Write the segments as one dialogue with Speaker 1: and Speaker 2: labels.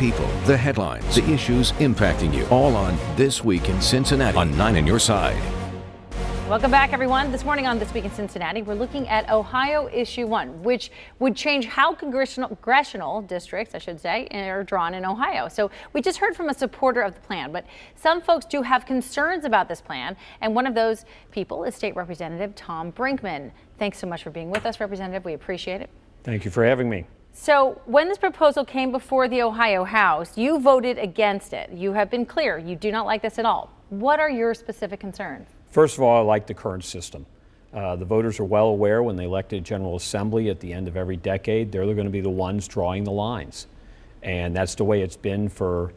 Speaker 1: people, the headlines, the issues impacting you, all on This Week in Cincinnati on 9 on Your Side.
Speaker 2: Welcome back, everyone. This morning on This Week in Cincinnati, we're looking at Ohio Issue 1, which would change how congressional districts, I should say, are drawn in Ohio. So we just heard from a supporter of the plan, but some folks do have concerns about this plan, and one of those people is State Representative Tom Brinkman. Thanks so much for being with us, Representative. We appreciate it.
Speaker 3: Thank you for having me.
Speaker 2: So when this proposal came before the Ohio House, you voted against it. You have been clear. You do not like this at all. What are your specific concerns?
Speaker 3: First of all, I like the current system. The voters are well aware when they elected General Assembly at the end of every decade, they're going to be the ones drawing the lines. And that's the way it's been for,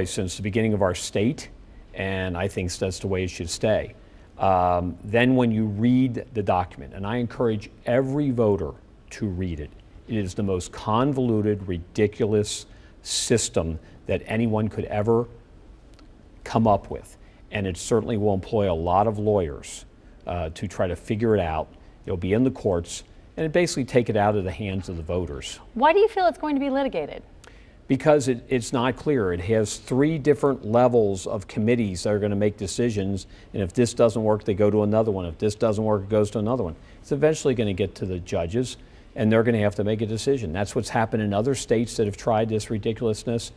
Speaker 3: since the beginning of our state. And I think that's the way it should stay. Then when you read the document, and I encourage every voter to read it, it is the most convoluted, ridiculous system that anyone could ever come up with. And it certainly will employ a lot of lawyers to try to figure it out. It'll be in the courts, and it basically take it out of the hands of the voters.
Speaker 2: Why do you feel it's going to be litigated?
Speaker 3: Because it's not clear. It has 3 different levels of committees that are going to make decisions, and if this doesn't work, they go to another one. If this doesn't work, it goes to another one. It's eventually going to get to the judges, and they're going to have to make a decision. That's what's happened in other states that have tried this ridiculousness,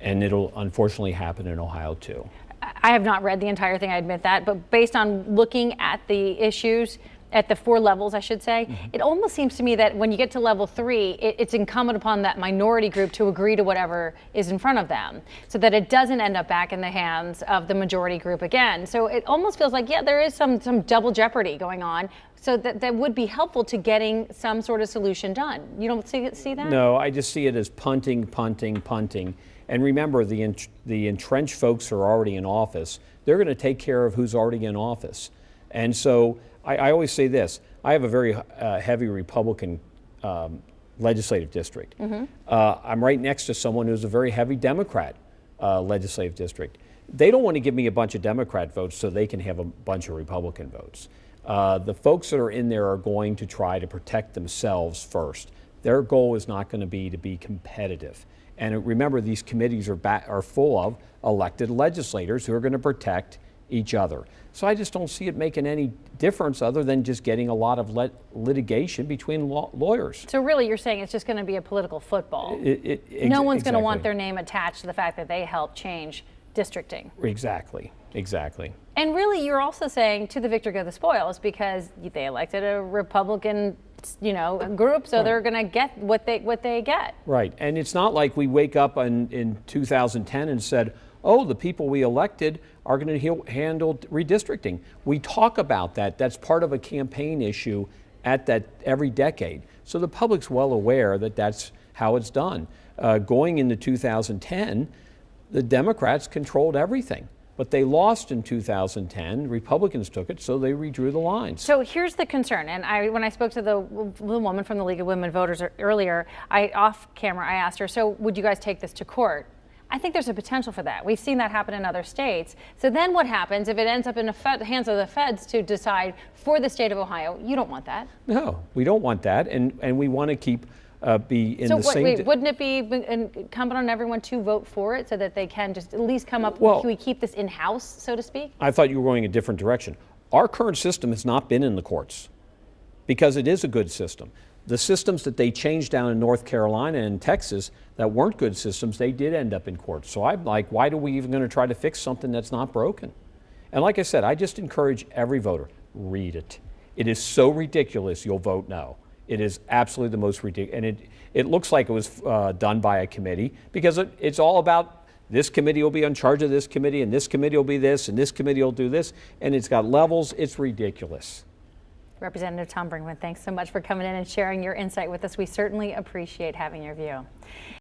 Speaker 3: and it'll unfortunately happen in Ohio too.
Speaker 2: I have not read the entire thing, I admit that, but based on looking at the issues, at the 4 levels, I should say, it almost seems to me that when you get to level 3, it's incumbent upon that minority group to agree to whatever is in front of them, so that it doesn't end up back in the hands of the majority group again. So it almost feels like, yeah, there is some double jeopardy going on, so that would be helpful to getting some sort of solution done. You don't see that?
Speaker 3: No, I just see it as punting. And remember, the entrenched folks who are already in office, they're going to take care of who's already in office. And so I always say this, I have a very heavy Republican legislative district. I'm right next to someone who's a very heavy Democrat legislative district. They don't want to give me a bunch of Democrat votes so they can have a bunch of Republican votes. The folks that are in there are going to try to protect themselves first. Their goal is not going to be competitive. And remember, these committees are full of elected legislators who are going to protect each other. So I just don't see it making any difference other than just getting a lot of litigation between lawyers.
Speaker 2: So really you're saying it's just going to be a political football. No one's going to want their name attached to the fact that they helped change districting.
Speaker 3: Exactly.
Speaker 2: And really you're also saying to the victor go the spoils, because they elected a Republican group, so they're going to get what they get.
Speaker 3: Right, and it's not like we wake up in 2010 and said, oh, the people we elected are going to handle redistricting. We talk about that. That's part of a campaign issue at that every decade. So the public's well aware that that's how it's done. Going into 2010, the Democrats controlled everything. But they lost in 2010. Republicans took it, so they redrew the lines.
Speaker 2: So here's the concern, and when I spoke to the woman from the League of Women Voters earlier, off camera, I asked her, so would you guys take this to court? I think there's a potential for that. We've seen that happen in other states. So then what happens if it ends up in the hands of the feds to decide for the state of Ohio? You don't want that.
Speaker 3: No, we don't want that, and we want to keep be in the same.
Speaker 2: Wait, wouldn't it be incumbent on everyone to vote for it so that they can just at least come up? Can we keep this in-house, so to speak?
Speaker 3: I thought you were going a different direction. Our current system has not been in the courts because it is a good system. The systems that they changed down in North Carolina and Texas that weren't good systems, they did end up in court. So I'm like, why are we even going to try to fix something that's not broken? And like I said, I just encourage every voter, read it. It is so ridiculous you'll vote no. It is absolutely the most ridiculous, and it looks like it was done by a committee, because it's all about this committee will be in charge of this committee, and this committee will be this, and this committee will do this, and it's got levels. It's ridiculous.
Speaker 2: Representative Tom Brinkman, thanks so much for coming in and sharing your insight with us. We certainly appreciate having your view.